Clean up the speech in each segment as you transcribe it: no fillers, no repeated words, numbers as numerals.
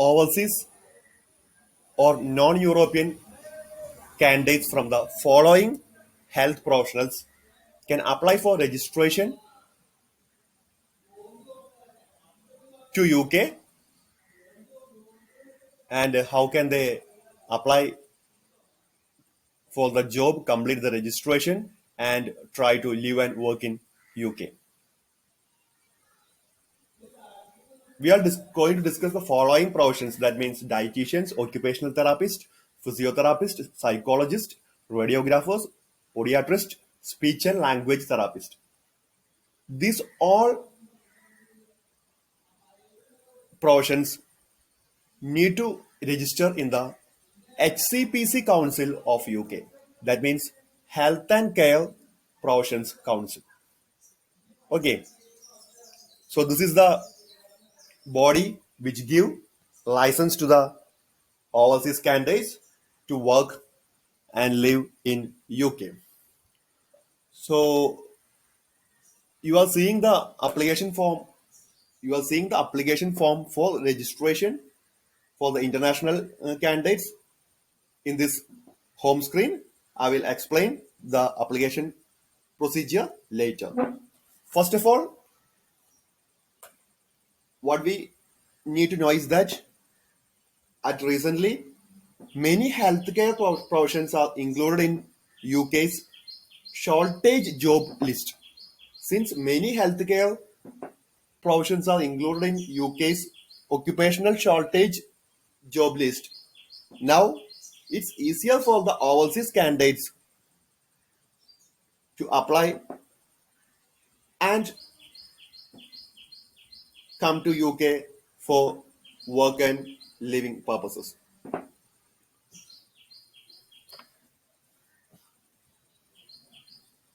overseas or non-European candidates from the following health professionals can apply for registration to UK, and how can they apply for the job, complete the registration, and try to live and work in UK. We are going to discuss the following professions. That means dietitians, occupational therapist, physiotherapist, psychologist, radiographers, podiatrist, speech and language therapist. These all professions need to register in the HCPC Council of UK. That means Health and Care Professions Council. Okay, so this is the body which give license to the overseas candidates to work and live in UK. So you are seeing the application form. You are seeing the application form for registration for the international candidates in this home screen. I will explain the application procedure later. First of all, what we need to know is that at recently, many healthcare professions are included in UK's shortage job list. Since many healthcare professions are included in UK's occupational shortage job list, now it's easier for the overseas candidates to apply and come to UK for work and living purposes.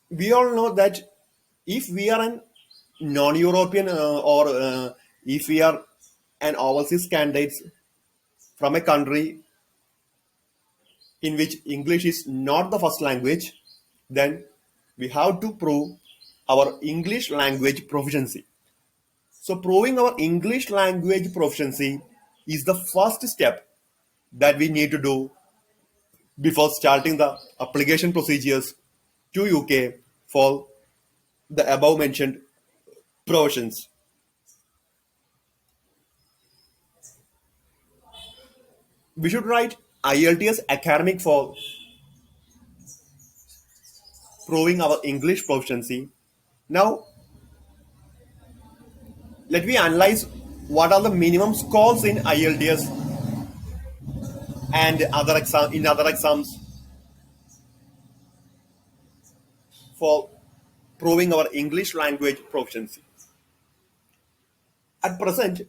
We all know that if we are an non-European or if we are an overseas candidate from a country in which English is not the first language, then we have to prove our English language proficiency. So proving our English language proficiency is the first step that we need to do before starting the application procedures to UK for the above mentioned professions. We should write IELTS academic for proving our English proficiency. Now, let me analyze what are the minimum scores in IELTS and other exams for proving our English language proficiency. At present,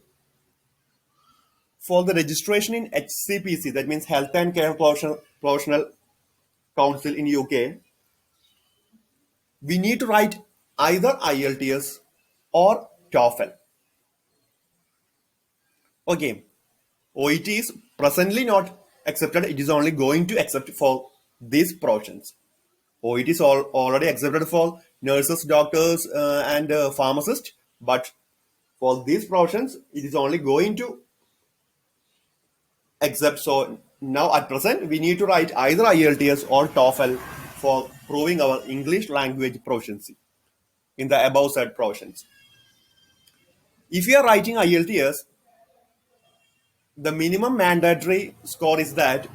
for the registration in HCPC, that means Health and Care Professional Council in UK, we need to write either IELTS or TOEFL. Okay, OET is presently not accepted. It is only going to accept for these professions. OET is already accepted for nurses, doctors, and pharmacists, but for these professions, it is only going to accept. So now at present, we need to write either IELTS or TOEFL for proving our English language proficiency in the above said professions. If you are writing IELTS, the minimum mandatory score is that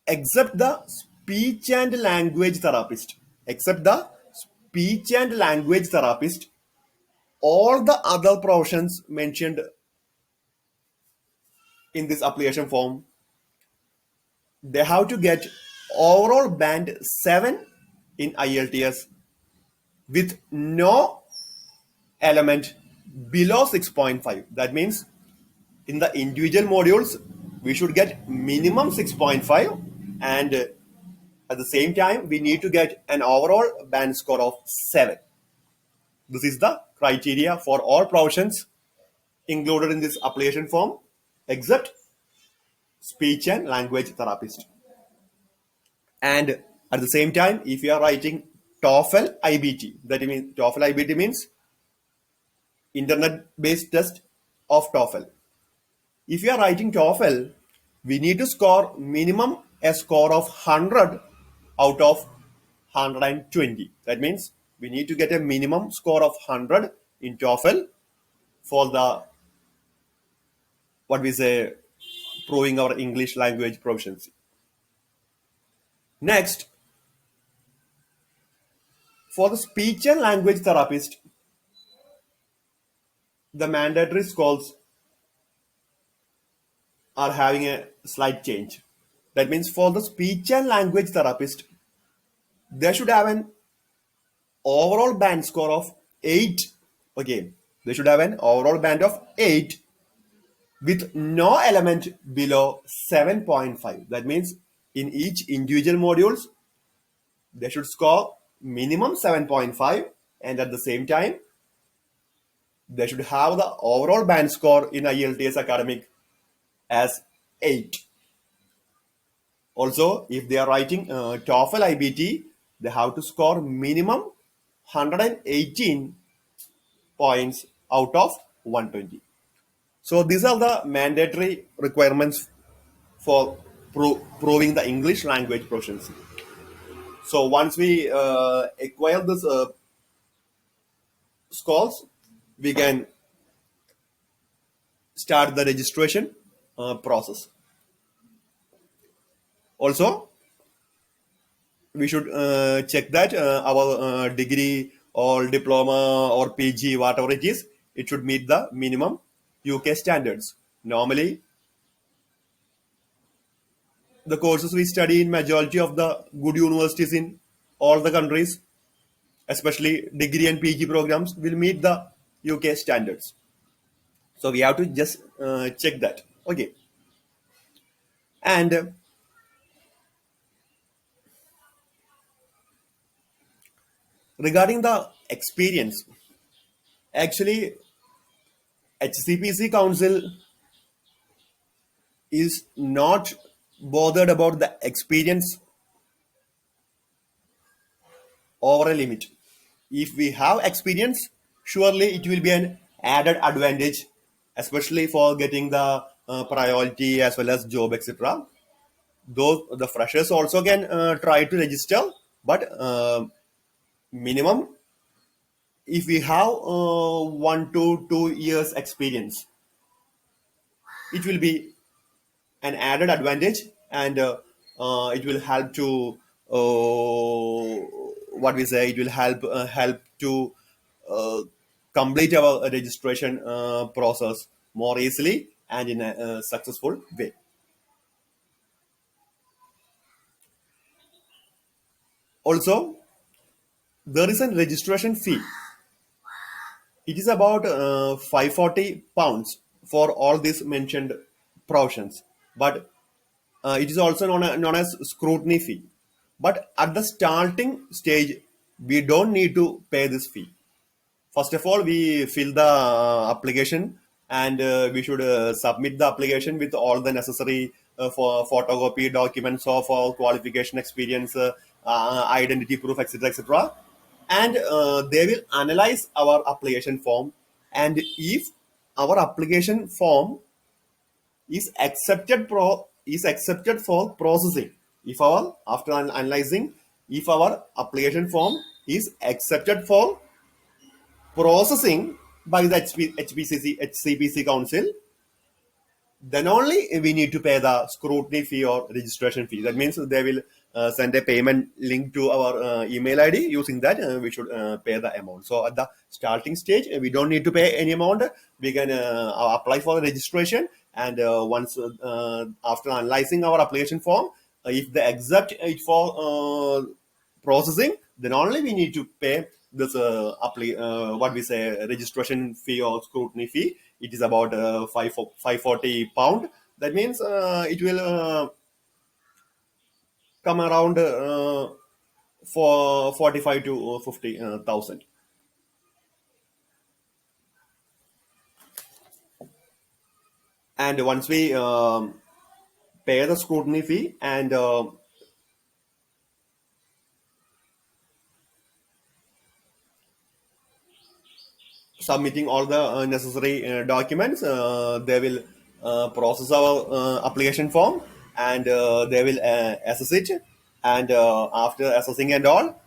except the speech and language therapist, all the other professions mentioned in this application form, they have to get overall band 7 in IELTS with no element below 6.5. That means in the individual modules, we should get minimum 6.5, and at the same time, we need to get an overall band score of 7. This is the criteria for all professions included in this application form, except speech and language therapist. And at the same time, if you are writing TOEFL IBT, that means TOEFL IBT means internet-based test of TOEFL. If you are writing TOEFL, we need to score minimum a score of 100 out of 120. That means we need to get a minimum score of 100 in TOEFL for the, what we say, proving our English language proficiency. Next, for the speech and language therapist, the mandatory scores are having a slight change. That means for the speech and language therapist, they should have an overall band score of 8. Okay, they should have an overall band of 8 with no element below 7.5. That means in each individual modules, they should score minimum 7.5, and at the same time, they should have the overall band score in IELTS academic as 8. Also, if they are writing TOEFL IBT, they have to score minimum 118 points out of 120. So these are the mandatory requirements for proving the English language proficiency. So once we acquire this scores, we can start the registration process. Also, we should check that our degree or diploma or PG, whatever it is, it should meet the minimum UK standards. Normally, the courses we study in majority of the good universities in all the countries, especially degree and PG programs, will meet the UK standards. So we have to just check that. Okay. And regarding the experience, actually, HCPC Council is not bothered about the experience over a limit. If we have experience, surely it will be an added advantage, especially for getting the priority as well as job, etc. Though the freshers also can try to register, but minimum, if we have 1 to 2 years experience, it will be an added advantage, and it will help to what we say, it will help to uh, complete our registration process more easily and in a successful way. Also, there is a registration fee. It is about £540 for all these mentioned professions, but it is also known as scrutiny fee. But at the starting stage, we don't need to pay this fee. First of all, we fill the application, and we should submit the application with all the necessary for photocopy documents of our qualification, experience, identity proof, etc., etc. And they will analyze our application form. And if our application form is accepted for processing, if our after analyzing, if our application form is accepted for processing by the HCPC Council, then only we need to pay the scrutiny fee or registration fee. That means they will send a payment link to our email ID. Using that, we should pay the amount. So at the starting stage, we don't need to pay any amount. We can apply for the registration, and once after analyzing our application form, if they accept it for processing, then only we need to pay this what we say, registration fee or scrutiny fee. It is about £540. That means it will come around for 45 to 50,000. And once we pay the scrutiny fee, and submitting all the necessary documents. They will process our application form, and they will assess it. And after assessing and all,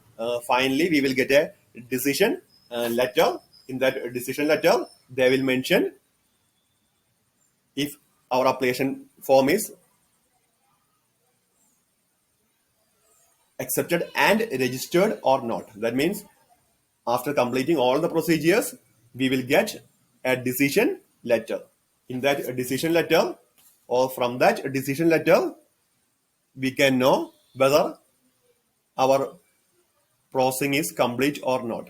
finally we will get a decision letter. In that decision letter, they will mention if our application form is accepted and registered or not. That means after completing all the procedures, we will get a decision letter. In that decision letter, or from that decision letter, we can know whether our processing is complete or not.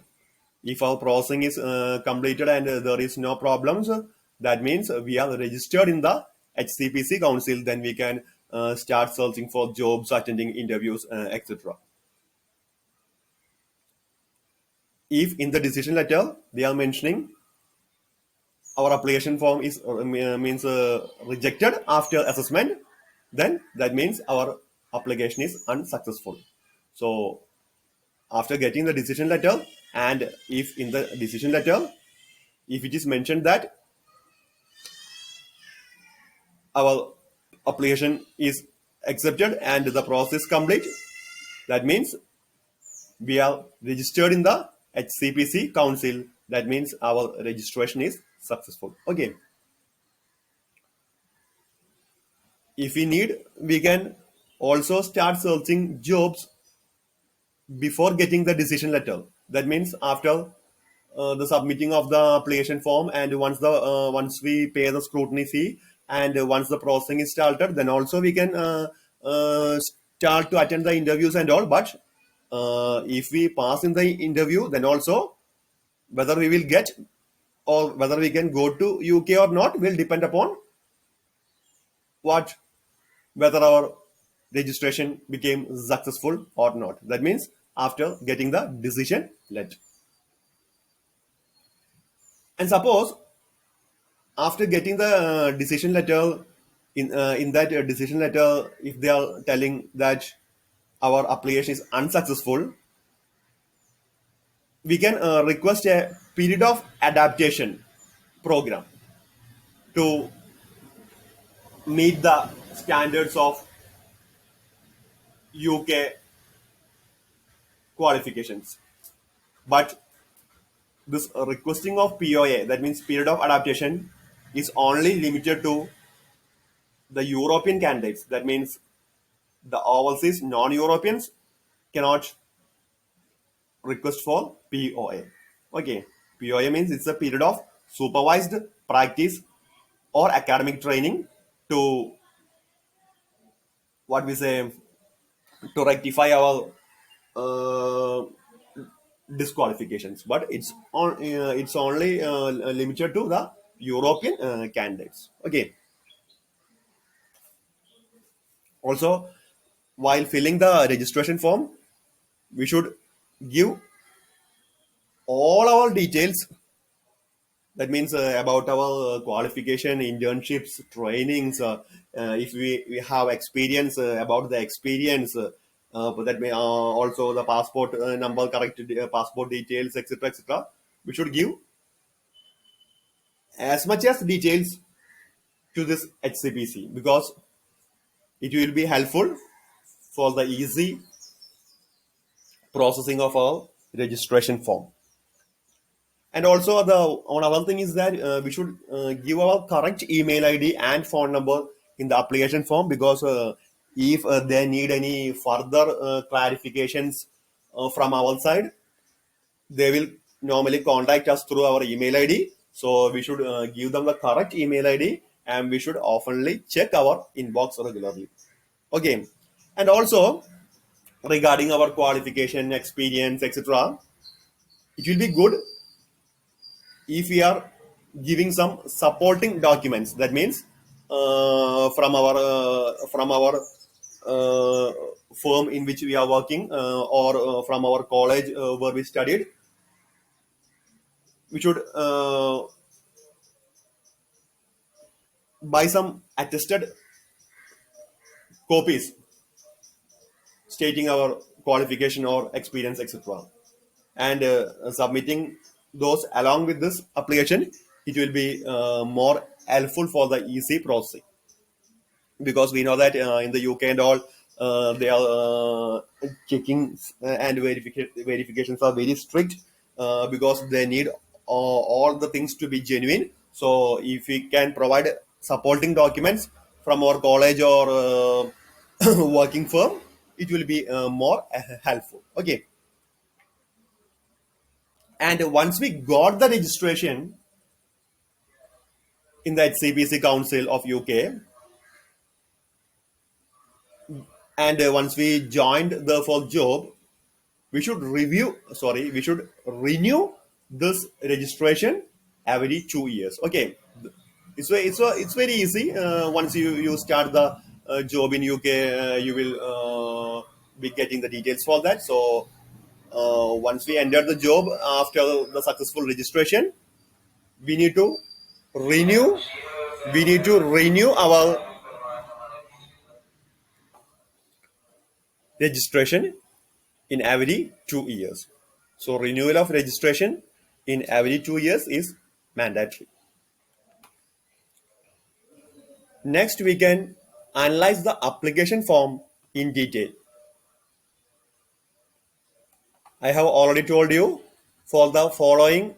If our processing is completed and there is no problems, that means we are registered in the HCPC Council. Then we can start searching for jobs, attending interviews, etc. If in the decision letter they are mentioning our application form is means rejected after assessment, then that means our application is unsuccessful. So after getting the decision letter, and if in the decision letter, if it is mentioned that our application is accepted and the process complete, that means we are registered in the HCPC Council. That means our registration is successful. Okay. If we need, we can also start searching jobs before getting the decision letter. That means after the submitting of the application form, and once we pay the scrutiny fee, and once the processing is started, then also we can start to attend the interviews and all. But if we pass in the interview, then also whether we will get or whether we can go to UK or not will depend upon what whether our registration became successful or not. That means after getting the decision letter. And suppose after getting the decision letter, in that decision letter, if they are telling that our application is unsuccessful, we can request a period of adaptation program to meet the standards of UK qualifications. But this requesting of POA, that means period of adaptation, is only limited to the European candidates. That means the overseas non-Europeans cannot request for POA. Okay, POA means it's a period of supervised practice or academic training to what we say to rectify our uh, disqualifications. But it's only limited to the European candidates. Okay. Also, while filling the registration form, we should give all our details. That means about our qualification, internships, trainings. If we have experience, about the experience, that may also the passport number, correct passport details, etc., etc. We should give as much as details to this HCPC, because it will be helpful for the easy processing of our registration form. And also the one other thing is that we should give our correct email ID and phone number in the application form, because if they need any further clarifications from our side, they will normally contact us through our email ID. So we should give them the correct email ID, and we should oftenly check our inbox regularly. Okay. And also regarding our qualification, experience, etc., it will be good if we are giving some supporting documents. That means from our uh, firm in which we are working, or from our college where we studied, we should buy some attested copies stating our qualification or experience, etc., and submitting those along with this application, it will be more helpful for the easy processing, because we know that in the UK and all, they are checking and verifications are very strict, because they need all the things to be genuine. So if we can provide supporting documents from our college or working firm, it will be more helpful. Okay, and once we got the registration in the HCPC Council of UK, and once we joined the for job, we should renew this registration every 2 years. Okay, it's very easy. Once you start the job in UK, you will be getting the details for that. So once we enter the job after the successful registration, we need to renew our registration in every 2 years. So renewal of registration in every 2 years is mandatory. Next, we can analyze the application form in detail. I have already told you for the following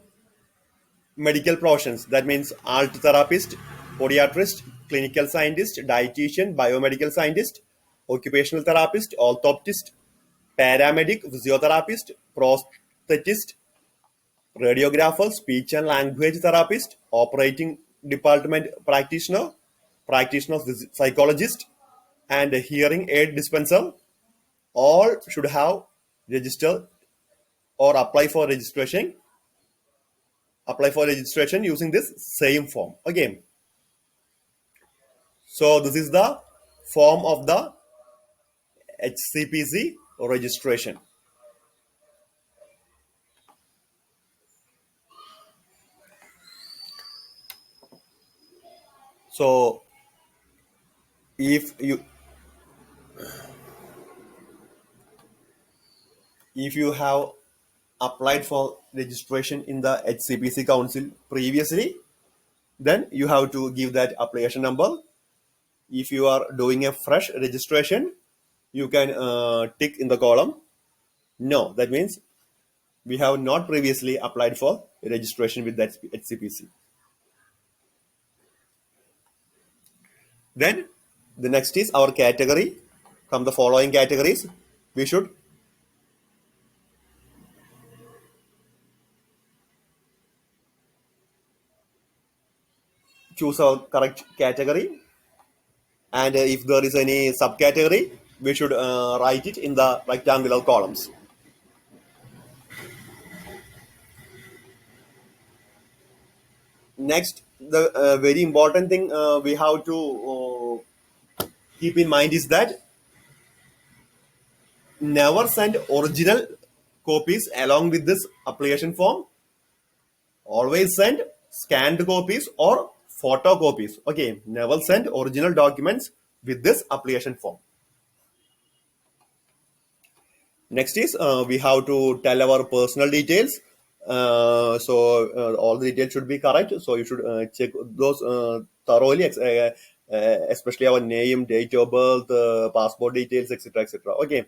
medical professions. That means alt therapist, podiatrist, clinical scientist, dietitian, biomedical scientist, occupational therapist, orthotist, paramedic, physiotherapist, prosthetist, radiographer, speech and language therapist, operating department practitioner, practitioner psychologist, and a hearing aid dispenser, all should have registered or apply for registration using this same form. Okay, so this is the form of the HCPC registration. So if you have applied for registration in the HCPC Council previously, then you have to give that application number. If you are doing a fresh registration, you can tick in the column no. That means we have not previously applied for registration with that HCPC. Then the next is our category. From the following categories, we should choose our correct category, and if there is any subcategory, we should write it in the rectangular columns. Next, the very important thing we have to keep in mind is that never send original copies along with this application form. Always send scanned copies or photocopies. Okay, never send original documents with this application form. Next is we have to tell our personal details. So all the details should be correct. So you should check those thoroughly, especially our name, date of birth, passport details, etc., etc. Okay,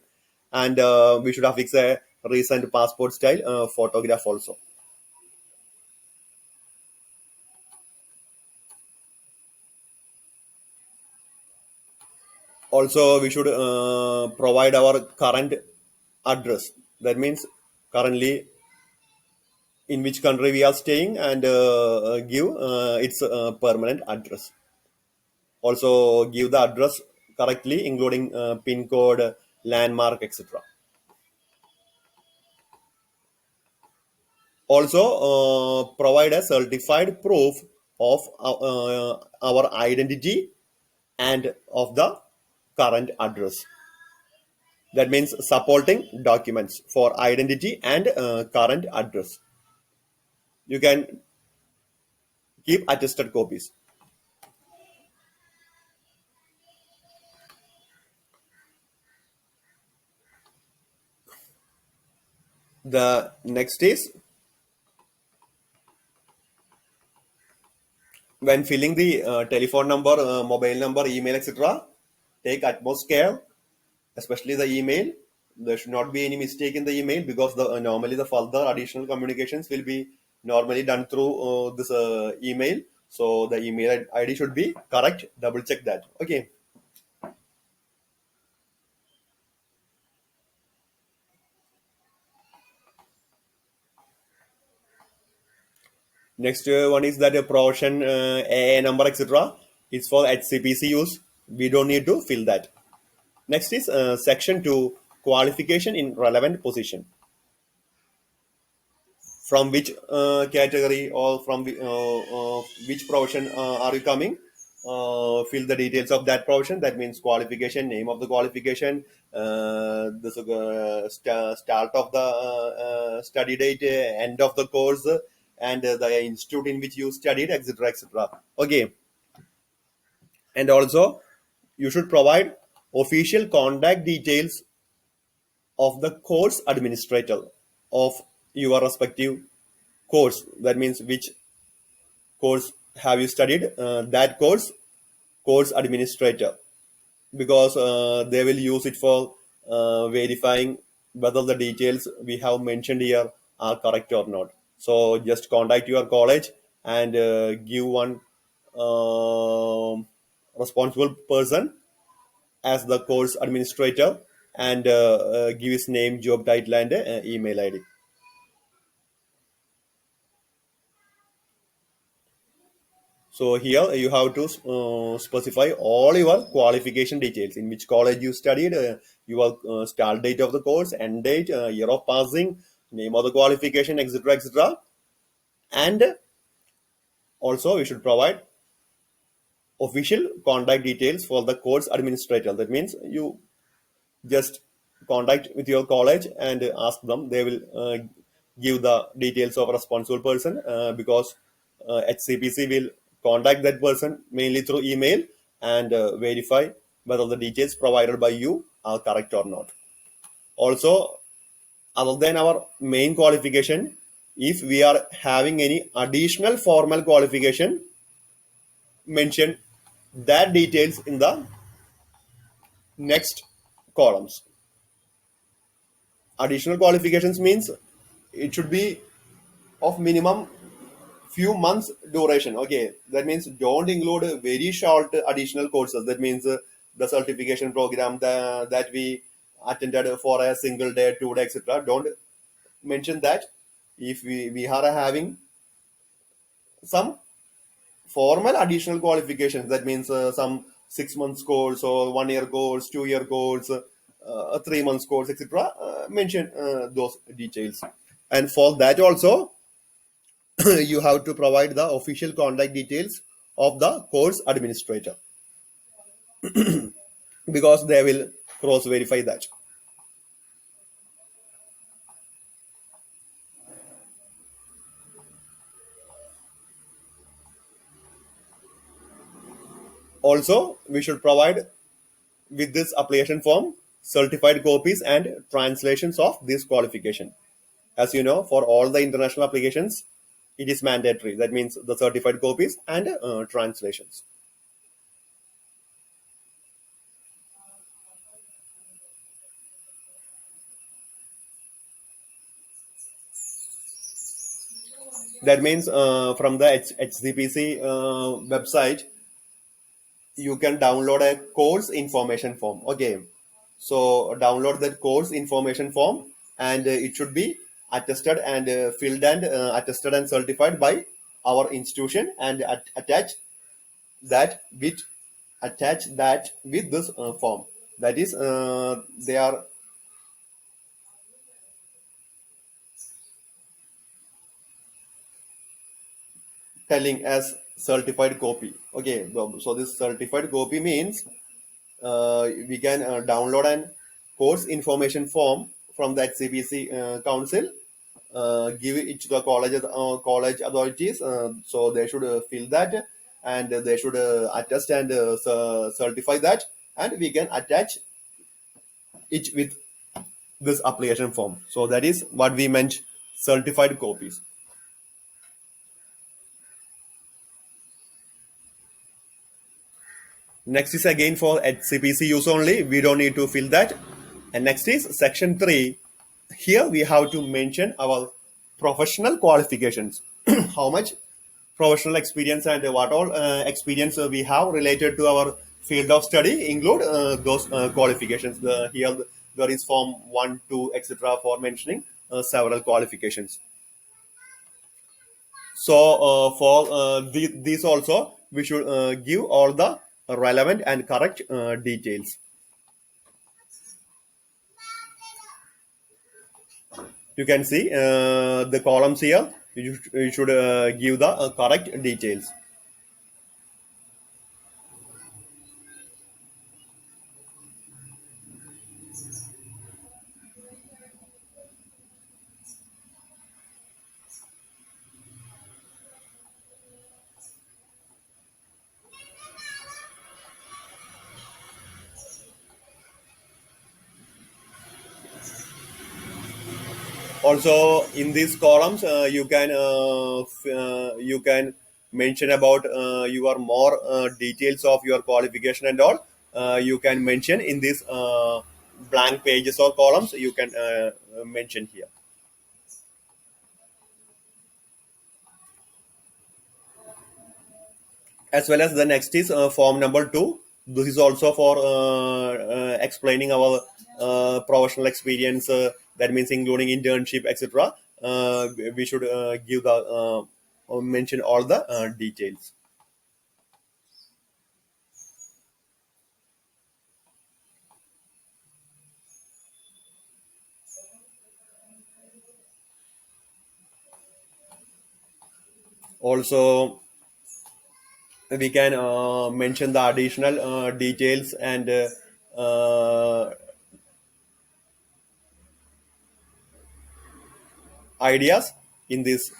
and we should affix a recent passport style photograph also. Also, we should provide our current address. That means currently in which country we are staying, and give its permanent address. Also give the address correctly, including pin code, landmark, etc. Also provide a certified proof of our identity and of the current address. That means supporting documents for identity and current address. You can keep attested copies. The next is when filling the telephone number, mobile number, email, etc., take utmost care, especially the email. There should not be any mistake in the email because normally the further additional communications will be normally done through this email. So the email ID should be correct. Double check that. Okay. Next one is that a profession AA number, etc. is for HCPC use. We don't need to fill that. Next is section 2, qualification in relevant position. From which category or from which profession are you coming? Fill the details of that profession. That means qualification, name of the qualification, start of the study date, end of the course, and the institute in which you studied, etc., etc. Okay. And also, you should provide official contact details of the course administrator of your respective course. That means which course have you studied, that course administrator, because they will use it for verifying whether the details we have mentioned here are correct or not. So just contact your college and give one responsible person as the course administrator, and give his name, job title, and email ID. So here you have to specify all your qualification details, in which college you studied, your start date of the course, end date, year of passing, name of the qualification, etc., etc. And also we should provide official contact details for the course administrator. That means you just contact with your college and ask them. They will give the details of a responsible person, because HCPC will contact that person mainly through email and verify whether the details provided by you are correct or not. Also, other than our main qualification, if we are having any additional formal qualification, mention that details in the next columns. Additional qualifications means it should be of minimum few months duration. Okay, that means don't include very short additional courses. That means the certification program that we attended for a single day, 2 day, etc. Don't mention that. If we are having some formal additional qualifications, that means some 6 months course or 1 year course, 2 year course, a 3 months course, etc. Mention those details. And for that also, you have to provide the official contact details of the course administrator, because they will cross verify that. Also, we should provide with this application form certified copies and translations of this qualification. As you know, for all the international applications, it is mandatory. That means the certified copies and translations. That means from the HCPC website, you can download a course information form. Okay, so download that course information form, and it should be attested and filled and attested and certified by our institution, and that with attach that with this form. That is, they are telling as certified copy. Okay, so this certified copy means we can download an course information form from the HCPC council, give it to the college authorities, so they should fill that, and they should attest and certify that, and we can attach it with this application form. So that is what we meant certified copies. Next is again for HCPC use only. We don't need to fill that. And next is section 3. Here we have to mention our professional qualifications. How much professional experience and what all experience we have related to our field of study include those qualifications. Here there is form 1, 2, etc. for mentioning several qualifications. So for these also, we should give all the relevant and correct details. You can see the columns here. You should give the correct details. Also, in these columns, you can mention about your more details of your qualification and all. You can mention in these blank pages or columns. You can mention here. As well as the next is form number 2. This is also for explaining our professional experience. That means including internship, etc. We should give the mention all the details. Also, we can mention the additional details and ideas in these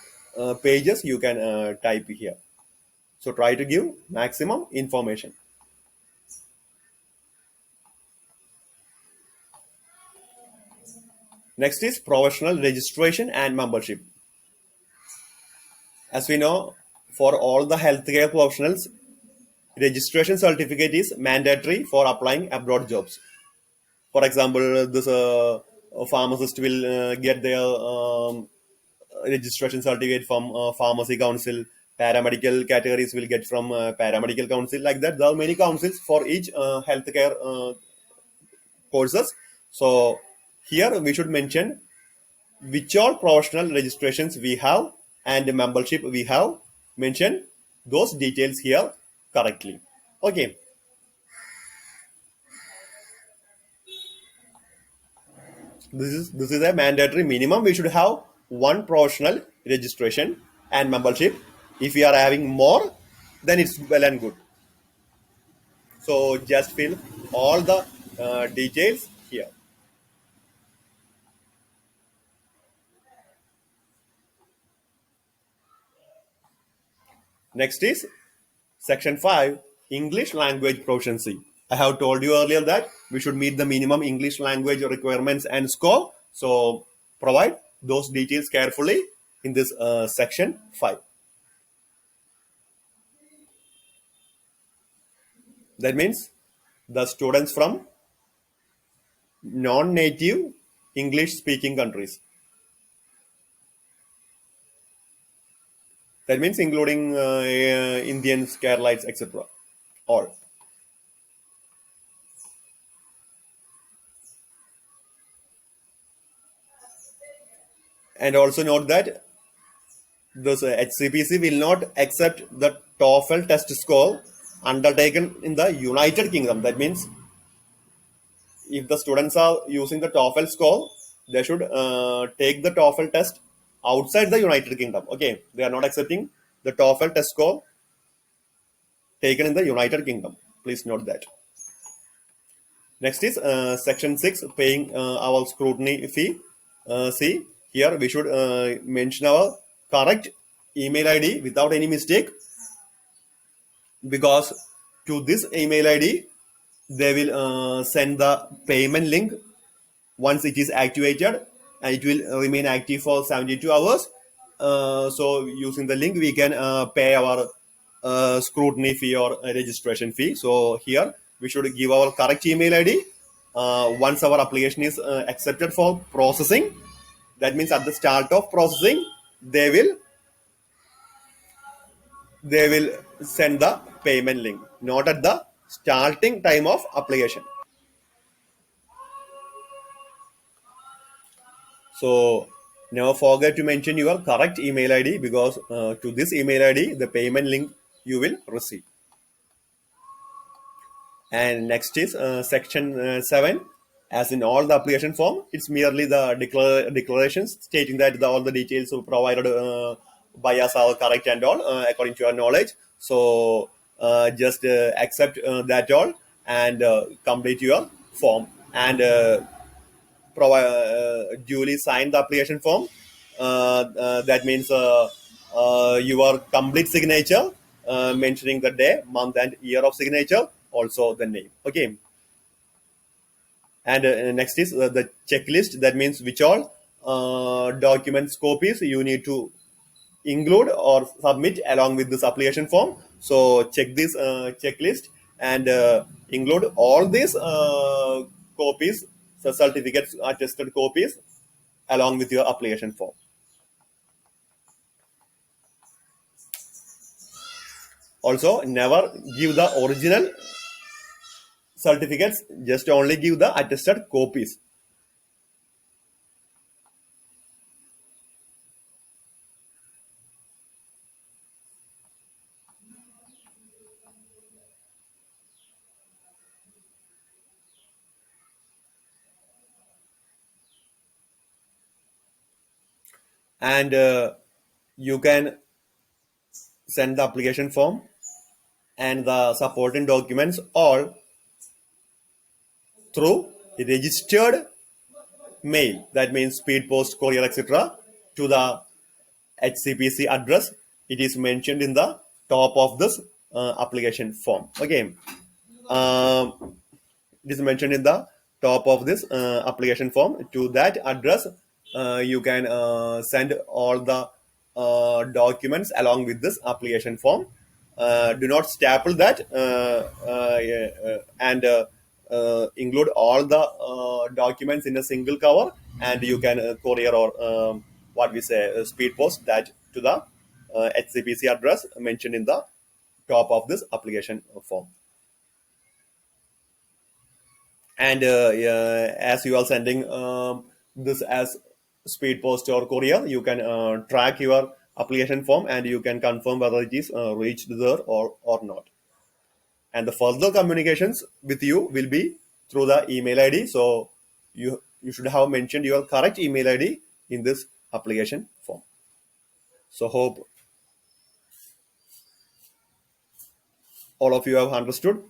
pages. You can type here. So try to give maximum information. Next is professional registration and membership. As we know, for all the healthcare professionals, registration certificate is mandatory for applying abroad jobs. For example, this pharmacist will get their registration certificate from pharmacy council. Paramedical categories will get from paramedical council. Like that, there are many councils for each healthcare courses. So here we should mention which all professional registrations we have and membership we have. Mention those details here correctly. Okay. This is a mandatory minimum. We should have one professional registration and membership. If we are having more, then it's well and good. So just fill all the details here. Next is section 5, English language proficiency. I have told you earlier that we should meet the minimum English language requirements and score. So provide those details carefully in this section 5. That means the students from non-native English speaking countries. That means including Indians, Keralites, etc. All. And also note that this HCPC will not accept the TOEFL test score undertaken in the United Kingdom. That means if the students are using the TOEFL score, they should take the TOEFL test outside the United Kingdom. Okay, they are not accepting the TOEFL test score taken in the United Kingdom. Please note that. Next is section 6, paying our scrutiny fee. See, here we should mention our correct email ID without any mistake, because to this email ID they will send the payment link. Once it is activated, and it will remain active for 72 hours. So using the link we can pay our scrutiny fee or registration fee. So here we should give our correct email ID. Once our application is accepted for processing, that means at the start of processing, they will send the payment link, not at the starting time of application. So never forget to mention your correct email ID, because to this email ID the payment link you will receive. And next is section 7. As in all the application form, it's merely the declarations stating that all the details provided by us are correct and all according to your knowledge. So just accept that all and complete your form, and duly sign the application form. That means your complete signature, mentioning the day, month, and year of signature, also the name. Okay. And next is the checklist. That means which all documents copies you need to include or submit along with this application form. So check this checklist and include all these copies, so certificates, attested copies, along with your application form. Also, never give the original certificates, just only give the attested copies. And you can send the application form and the supporting documents all through registered mail. That means speed post, courier, etc. to the HCPC address. It is mentioned in the top of this application form. Okay. It is mentioned in the top of this application form. To that address, you can send all the documents along with this application form. Do not staple that and include all the documents in a single cover, and you can courier or what we say speed post that to the HCPC address mentioned in the top of this application form. And as you are sending this as speed post or courier, you can track your application form and you can confirm whether it is reached there or not. And the further communications with you will be through the email ID. So you should have mentioned your correct email ID in this application form. So hope all of you have understood.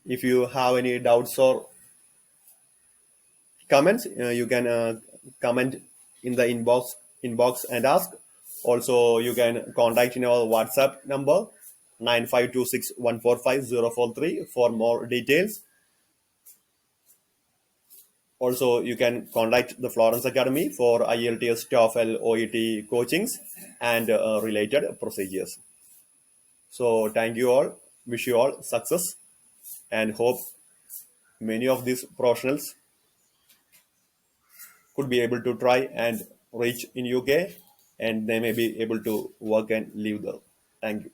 If you have any doubts or comments, you can comment in the inbox and ask. Also, you can contact in our WhatsApp number 9526145043 for more details. Also, you can contact the Florence Academy for IELTS, TOEFL, OET coachings and related procedures. So thank you all. Wish you all success and hope many of these professionals could be able to try and reach in UK, and they may be able to work and live there. Thank you.